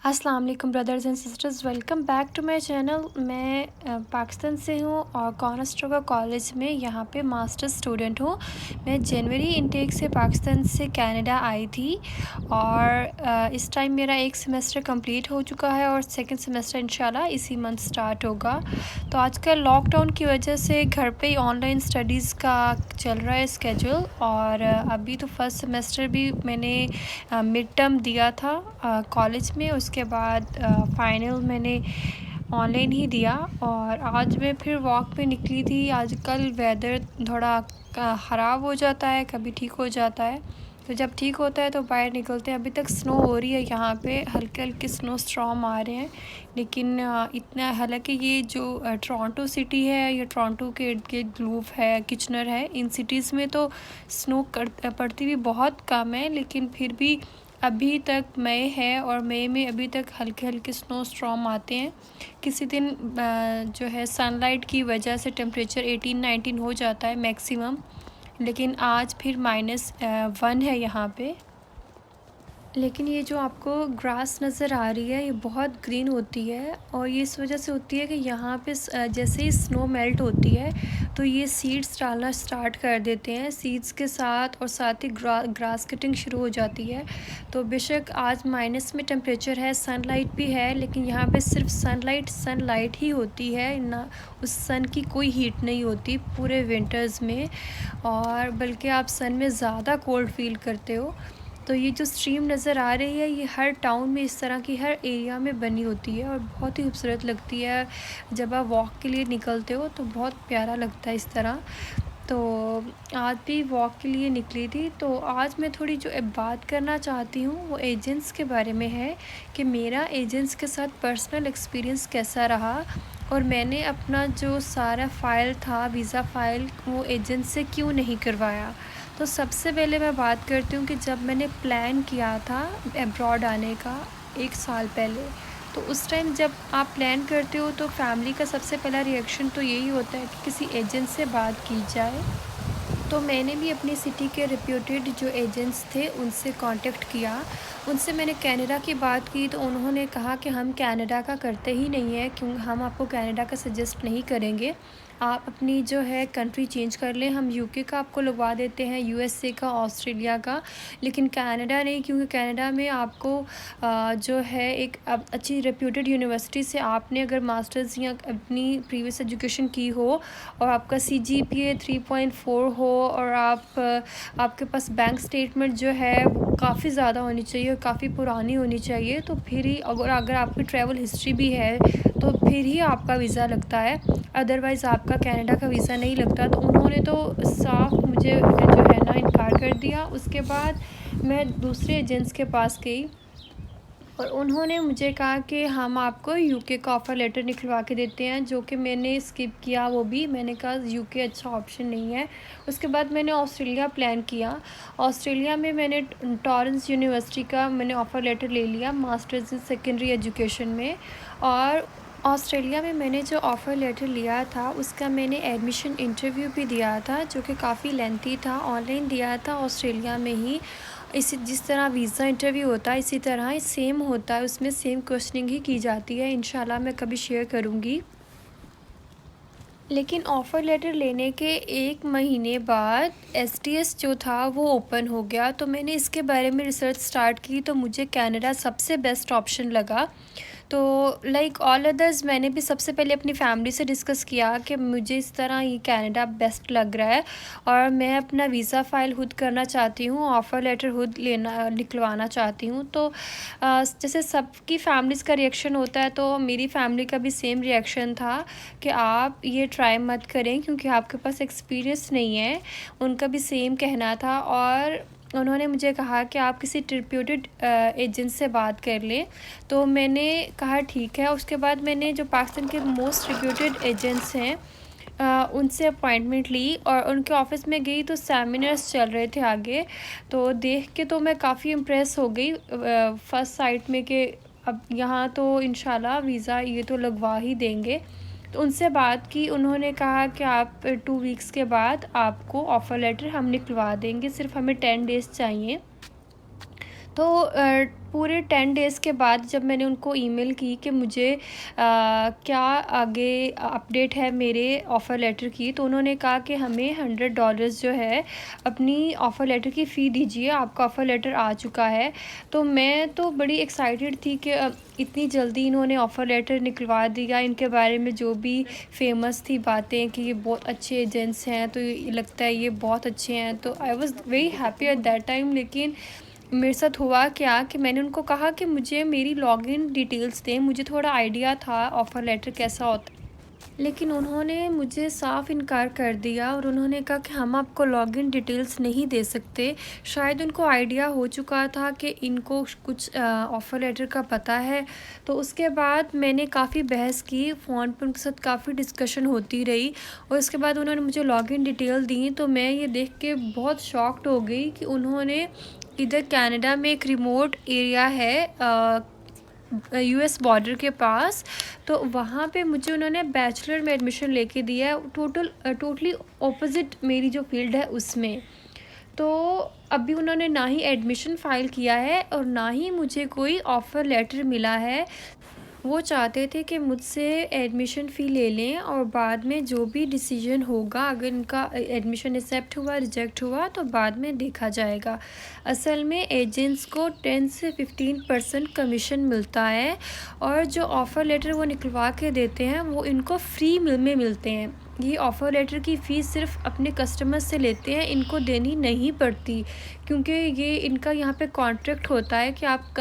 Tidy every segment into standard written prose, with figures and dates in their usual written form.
अस्सलाम वालेकुम brothers and sisters, welcome back to my channel. मैं पाकिस्तान से हूँ और कॉनस्टोगा कॉलेज में यहाँ पे मास्टर्स स्टूडेंट हूँ। मैं जनवरी इनटेक से पाकिस्तान से कनाडा आई थी और इस टाइम मेरा एक सेमेस्टर कंप्लीट हो चुका है और सेकंड सेमेस्टर इंशाल्लाह इसी मंथ स्टार्ट होगा। तो आजकल लॉकडाउन की वजह से घर पे ही ऑनलाइन स्टडीज़ का चल रहा है स्केड्यूल और अभी तो फर्स्ट सेमेस्टर भी मैंने मिड टर्म दिया था कॉलेज में। उसके बाद फाइनल मैंने ऑनलाइन ही दिया और आज मैं फिर वॉक पे निकली थी। आजकल वेदर थोड़ा ख़राब हो जाता है, कभी ठीक हो जाता है, तो जब ठीक होता है तो बाहर निकलते हैं। अभी तक स्नो हो रही है यहाँ पे, हल्के हल्के स्नो स्टॉर्म आ रहे हैं, लेकिन इतना हालांकि ये जो टोरंटो सिटी है या टोरंटो के इर्द गिर्द ग्लूफ है, किचनर है, इन सिटीज़ में तो स्नो पड़ती भी बहुत कम है, लेकिन फिर भी अभी तक मई है और मई में अभी तक हल्के हल्के स्नो स्टॉर्म आते हैं। किसी दिन जो है सनलाइट की वजह से टेम्परेचर 18-19 हो जाता है मैक्सिमम, लेकिन आज फिर -1 है यहाँ पे। लेकिन ये जो आपको ग्रास नज़र आ रही है ये बहुत ग्रीन होती है और ये इस वजह से होती है कि यहाँ पे जैसे ही स्नो मेल्ट होती है तो ये सीड्स डालना स्टार्ट कर देते हैं सीड्स के साथ, और साथ ही ग्रास कटिंग शुरू हो जाती है। तो बेशक आज माइनस में टेम्परेचर है, सनलाइट भी है, लेकिन यहाँ पे सिर्फ सनलाइट ही होती है ना, उस सन की कोई हीट नहीं होती पूरे विंटर्स में, और बल्कि आप सन में ज़्यादा कोल्ड फील करते हो। तो ये जो स्ट्रीम नज़र आ रही है ये हर टाउन में इस तरह की हर एरिया में बनी होती है और बहुत ही खूबसूरत लगती है। जब आप वॉक के लिए निकलते हो तो बहुत प्यारा लगता है इस तरह। तो आज भी वॉक के लिए निकली थी। तो आज मैं थोड़ी जो बात करना चाहती हूँ वो एजेंट्स के बारे में है कि मेरा एजेंट्स के साथ पर्सनल एक्सपीरियंस कैसा रहा और मैंने अपना जो सारा फ़ाइल था, वीज़ा फ़ाइल, वो एजेंट से क्यों नहीं करवाया। तो सबसे पहले मैं बात करती हूँ कि जब मैंने प्लान किया था अब्रॉड आने का 1 साल पहले, तो उस टाइम जब आप प्लान करते हो तो फैमिली का सबसे पहला रिएक्शन तो यही होता है कि किसी एजेंट से बात की जाए। तो मैंने भी अपनी सिटी के रिप्यूटेड जो एजेंट्स थे उनसे कांटेक्ट किया। उनसे मैंने कनाडा की बात की तो उन्होंने कहा कि हम कनाडा का करते ही नहीं है, क्योंकि हम आपको कनाडा का सजेस्ट नहीं करेंगे, आप अपनी जो है कंट्री चेंज कर लें, हम यूके का आपको लगवा देते हैं, यूएसए का, ऑस्ट्रेलिया का, लेकिन कनाडा नहीं, क्योंकि कनाडा में आपको जो है एक अच्छी रेप्यूटेड यूनिवर्सिटी से आपने अगर मास्टर्स या अपनी प्रीवियस एजुकेशन की हो और आपका CGPA 3.4 हो और आपके पास बैंक स्टेटमेंट जो है वो काफ़ी ज़्यादा होनी चाहिए और काफ़ी पुरानी होनी चाहिए, तो फिर ही अगर आपकी ट्रैवल हिस्ट्री भी है तो फिर ही आपका वीज़ा लगता है, अदरवाइज़ आपका कनाडा का वीज़ा नहीं लगता। तो उन्होंने तो साफ मुझे जो है ना इनकार कर दिया। उसके बाद मैं दूसरे एजेंट्स के पास गई और उन्होंने मुझे कहा कि हम आपको यूके का ऑफ़र लेटर निकलवा के देते हैं, जो कि मैंने स्किप किया वो भी। मैंने कहा यूके अच्छा ऑप्शन नहीं है। उसके बाद मैंने ऑस्ट्रेलिया प्लान किया। ऑस्ट्रेलिया में मैंने टॉरेंस यूनिवर्सिटी का मैंने ऑफ़र लेटर ले लिया मास्टर्स इन सेकेंडरी एजुकेशन में, और ऑस्ट्रेलिया में मैंने जो ऑफ़र लेटर लिया था उसका मैंने एडमिशन इंटरव्यू भी दिया था, जो कि काफ़ी लेंथी था, ऑनलाइन दिया था ऑस्ट्रेलिया में ही। इसी जिस तरह वीज़ा इंटरव्यू होता है इसी तरह सेम होता है, उसमें सेम क्वेश्चनिंग ही की जाती है। इंशाल्लाह मैं कभी शेयर करूँगी। लेकिन ऑफ़र लेटर लेने के 1 महीने बाद STS जो था वो ओपन हो गया, तो मैंने इसके बारे में रिसर्च स्टार्ट की तो मुझे कनाडा सबसे बेस्ट ऑप्शन लगा। तो लाइक ऑल अदर्स मैंने भी सबसे पहले अपनी फैमिली से डिस्कस किया कि मुझे इस तरह ये कनाडा बेस्ट लग रहा है और मैं अपना वीज़ा फ़ाइल खुद करना चाहती हूँ, ऑफ़र लेटर खुद निकलवाना चाहती हूँ। तो जैसे सबकी फैमिलीज़ का रिएक्शन होता है तो मेरी फैमिली का भी सेम रिएक्शन था कि आप ये ट्राई मत करें क्योंकि आपके पास एक्सपीरियंस नहीं है। उनका भी सेम कहना था और उन्होंने मुझे कहा कि आप किसी रिप्यूटेड एजेंट से बात कर लें। तो मैंने कहा ठीक है। उसके बाद मैंने जो पाकिस्तान के मोस्ट रिप्यूटेड एजेंट्स हैं उनसे अपॉइंटमेंट ली और उनके ऑफ़िस में गई तो सेमिनार्स चल रहे थे आगे। तो देख के तो मैं काफ़ी इम्प्रेस हो गई फ़र्स्ट साइट में कि अब यहाँ तो इंशाल्लाह वीज़ा ये तो लगवा ही देंगे। तो उनसे बात की, उन्होंने कहा कि आप 2 वीक्स के बाद आपको ऑफ़र लेटर हम निकलवा देंगे, सिर्फ हमें 10 डेज़ चाहिए। तो पूरे 10 डेज़ के बाद जब मैंने उनको ईमेल की कि मुझे क्या आगे अपडेट है मेरे ऑफ़र लेटर की, तो उन्होंने कहा कि हमें $100 जो है अपनी ऑफ़र लेटर की फ़ी दीजिए, आपका ऑफ़र लेटर आ चुका है। तो मैं तो बड़ी एक्साइटेड थी कि इतनी जल्दी इन्होंने ऑफ़र लेटर निकलवा दिया। इनके बारे में जो भी फ़ेमस थी बातें कि ये बहुत अच्छे एजेंट्स हैं, तो ये लगता है ये बहुत अच्छे हैं, तो I was very happy at that time. लेकिन मेरे साथ हुआ क्या कि मैंने उनको कहा कि मुझे मेरी लॉगिन डिटेल्स दें, मुझे थोड़ा आइडिया था ऑफ़र लेटर कैसा होता है। लेकिन उन्होंने मुझे साफ़ इनकार कर दिया और उन्होंने कहा कि हम आपको लॉगिन डिटेल्स नहीं दे सकते। शायद उनको आइडिया हो चुका था कि इनको कुछ ऑफ़र लेटर का पता है। तो उसके बाद मैंने काफ़ी बहस की, फ़ोन पे उनके साथ काफ़ी डिस्कशन होती रही और उसके बाद उन्होंने मुझे लॉगिन डिटेल दी। तो मैं ये देख के बहुत शॉक्ड हो गई कि उन्होंने इधर कनाडा में एक रिमोट एरिया है यूएस बॉर्डर के पास, तो वहाँ पे मुझे उन्होंने बैचलर में एडमिशन लेके दिया है, टोटली ऑपोज़िट मेरी जो फ़ील्ड है उसमें। तो अभी उन्होंने ना ही एडमिशन फ़ाइल किया है और ना ही मुझे कोई ऑफ़र लेटर मिला है। वो चाहते थे कि मुझसे एडमिशन फ़ी ले लें और बाद में जो भी डिसीजन होगा, अगर इनका एडमिशन एक्सेप्ट हुआ, रिजेक्ट हुआ, तो बाद में देखा जाएगा। असल में एजेंट्स को 10 से 15% कमीशन मिलता है और जो ऑफ़र लेटर वो निकलवा के देते हैं वो इनको फ्री में मिलते हैं। ये ऑफ़र लेटर की फ़ीस सिर्फ अपने कस्टमर से लेते हैं, इनको देनी नहीं पड़ती, क्योंकि ये इनका यहाँ पे कॉन्ट्रैक्ट होता है कि आप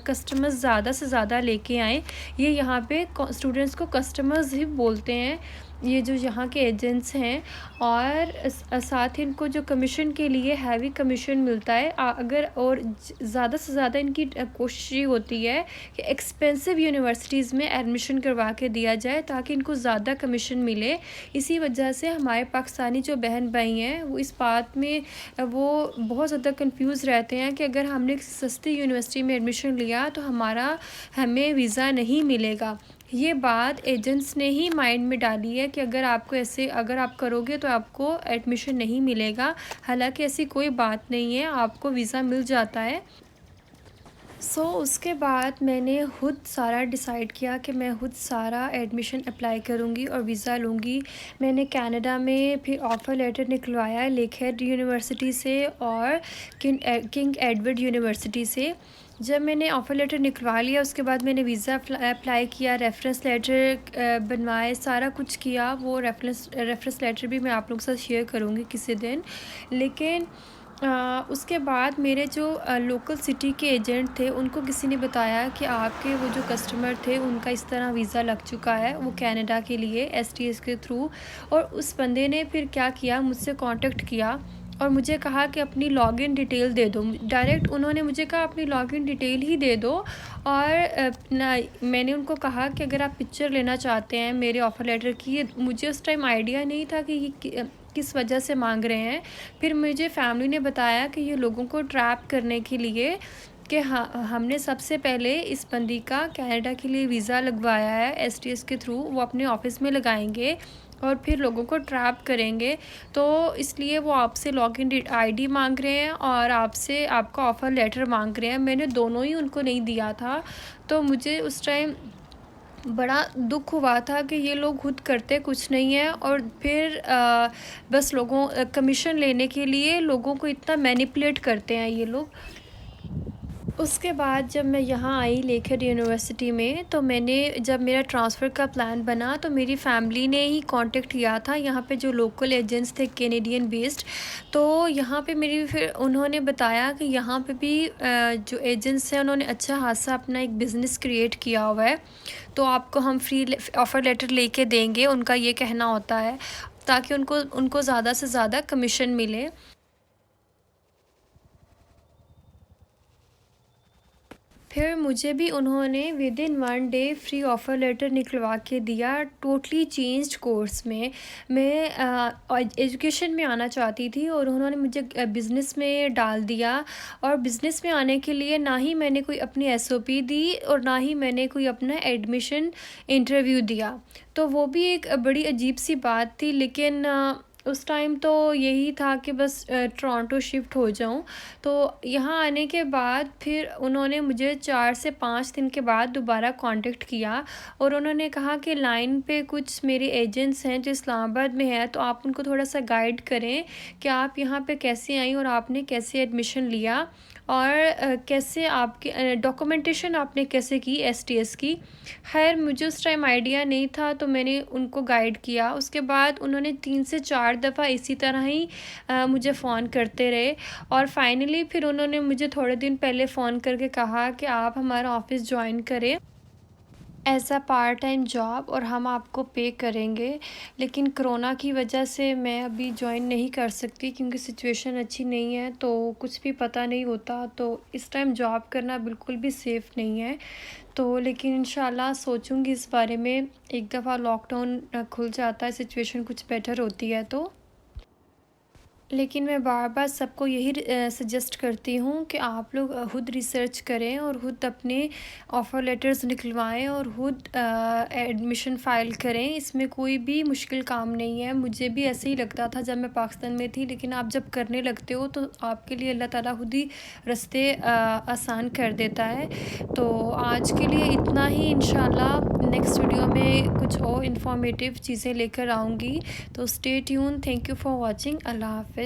कस्टमर्स ज़्यादा से ज़्यादा लेके आएँ। ये यहाँ पे स्टूडेंट्स को कस्टमर्स ही बोलते हैं, ये जो यहाँ के एजेंट्स हैं। और साथ ही इनको जो कमीशन के लिए हैवी कमीशन मिलता है। अगर और ज़्यादा से ज़्यादा इनकी कोशिश ये होती है कि एक्सपेंसिव यूनिवर्सिटीज़ में एडमिशन करवा के दिया जाए ताकि इनको ज़्यादा कमीशन मिले। इसी वजह से हमारे पाकिस्तानी जो बहन भाई हैं वो इस बात में वो बहुत ज़्यादा कंफ्यूज रहते हैं कि अगर हमने किसी सस्ती यूनिवर्सिटी में एडमिशन लिया तो हमें वीज़ा नहीं मिलेगा। ये बात एजेंट्स ने ही माइंड में डाली है कि अगर आप करोगे तो आपको एडमिशन नहीं मिलेगा। हालांकि ऐसी कोई बात नहीं है, आपको वीज़ा मिल जाता है। उसके बाद मैंने खुद सारा डिसाइड किया कि मैं खुद सारा एडमिशन अप्लाई करूँगी और वीज़ा लूँगी। मैंने कनाडा में फिर ऑफ़र लेटर निकलवाया लेकहेड यूनिवर्सिटी से और किंग एडवर्ड यूनिवर्सिटी से। जब मैंने ऑफ़र लेटर निकलवा लिया उसके बाद मैंने वीज़ा अप्लाई किया, रेफ़रेंस लेटर बनवाए, सारा कुछ किया। वो रेफ़रेंस लेटर भी मैं आप लोगों के साथ शेयर करूँगी किसी दिन। लेकिन उसके बाद मेरे जो लोकल सिटी के एजेंट थे उनको किसी ने बताया कि आपके वो जो कस्टमर थे उनका इस तरह वीज़ा लग चुका है, वो कनाडा के लिए एसटीएस के थ्रू। और उस बंदे ने फिर क्या किया, मुझसे कांटेक्ट किया और मुझे कहा कि अपनी लॉगिन डिटेल दे दो। डायरेक्ट उन्होंने मुझे कहा अपनी लॉगिन डिटेल ही दे दो। और मैंने उनको कहा कि अगर आप पिक्चर लेना चाहते हैं मेरे ऑफ़र लेटर की, मुझे उस टाइम आइडिया नहीं था कि ये किस वजह से मांग रहे हैं। फिर मुझे फैमिली ने बताया कि ये लोगों को ट्रैप करने के लिए कि हाँ, हमने सबसे पहले इस बंदी का कनाडा के लिए वीज़ा लगवाया है एसटीएस के थ्रू, वो अपने ऑफ़िस में लगाएंगे और फिर लोगों को ट्रैप करेंगे। तो इसलिए वो आपसे लॉगिन आईडी मांग रहे हैं और आपसे आपका ऑफ़र लेटर मांग रहे हैं। मैंने दोनों ही उनको नहीं दिया था। तो मुझे उस टाइम बड़ा दुख हुआ था कि ये लोग खुद करते कुछ नहीं है और फिर बस कमीशन लेने के लिए लोगों को इतना मैनिपुलेट करते हैं ये लोग। उसके बाद जब मैं यहाँ आई लेकहेड यूनिवर्सिटी में, तो जब मेरा ट्रांसफ़र का प्लान बना तो मेरी फ़ैमिली ने ही कांटेक्ट किया था यहाँ पे जो लोकल एजेंट्स थे कैनेडियन बेस्ड। तो यहाँ पे फिर उन्होंने बताया कि यहाँ पे भी जो एजेंट्स हैं उन्होंने अच्छा खासा अपना एक बिज़नेस क्रिएट किया हुआ है, तो आपको हम फ्री ऑफ़र लेटर लेके देंगे, उनका ये कहना होता है, ताकि उनको ज़्यादा से ज़्यादा कमीशन मिले। फिर मुझे भी उन्होंने within 1 day free offer letter निकलवा के दिया, टोटली चेंज्ड कोर्स में। मैं एजुकेशन में आना चाहती थी और उन्होंने मुझे बिज़नेस में डाल दिया। और बिज़नेस में आने के लिए ना ही मैंने कोई अपनी एसओपी दी और ना ही मैंने कोई अपना एडमिशन इंटरव्यू दिया। तो वो भी एक बड़ी अजीब सी बात थी। लेकिन उस टाइम तो यही था कि बस टोरंटो शिफ्ट हो जाऊँ। तो यहाँ आने के बाद फिर उन्होंने मुझे 4 से 5 दिन के बाद दोबारा कॉन्टेक्ट किया और उन्होंने कहा कि लाइन पे कुछ मेरे एजेंट्स हैं जो इस्लामाबाद में हैं, तो आप उनको थोड़ा-सा गाइड करें कि आप यहाँ पे कैसे आईं और आपने कैसे एडमिशन लिया और कैसे आपकी डॉक्यूमेंटेशन आपने कैसे की एसटीएस की। ख़ैर मुझे उस टाइम आइडिया नहीं था, तो मैंने उनको गाइड किया। उसके बाद उन्होंने 3 से 4 दफ़ा इसी तरह ही मुझे फ़ोन करते रहे और फाइनली फिर उन्होंने मुझे थोड़े दिन पहले फ़ोन करके कहा कि आप हमारा ऑफ़िस जॉइन करें as a part time job और हम आपको पे करेंगे। लेकिन कोरोना की वजह से मैं अभी जॉइन नहीं कर सकती क्योंकि सिचुएशन अच्छी नहीं है, तो कुछ भी पता नहीं होता, तो इस टाइम जॉब करना बिल्कुल भी सेफ़ नहीं है। तो लेकिन इंशाल्लाह सोचूँगी इस बारे में, एक दफ़ा लॉकडाउन खुल जाता है, सिचुएशन कुछ बेटर होती है तो। लेकिन मैं बार-बार सबको यही सजेस्ट करती हूँ कि आप लोग खुद रिसर्च करें और खुद अपने ऑफ़र लेटर्स निकलवाएँ और खुद एडमिशन फ़ाइल करें। इसमें कोई भी मुश्किल काम नहीं है। मुझे भी ऐसे ही लगता था जब मैं पाकिस्तान में थी, लेकिन आप जब करने लगते हो तो आपके लिए अल्लाह ताला खुद ही रास्ते आसान कर देता है। तो आज के लिए इतना ही, इंशाल्लाह नेक्स्ट वीडियो में कुछ और इन्फॉर्मेटिव चीज़ें लेकर आऊँगी। तो stay tune. Thank you for watching. Allah हाफ़िज़।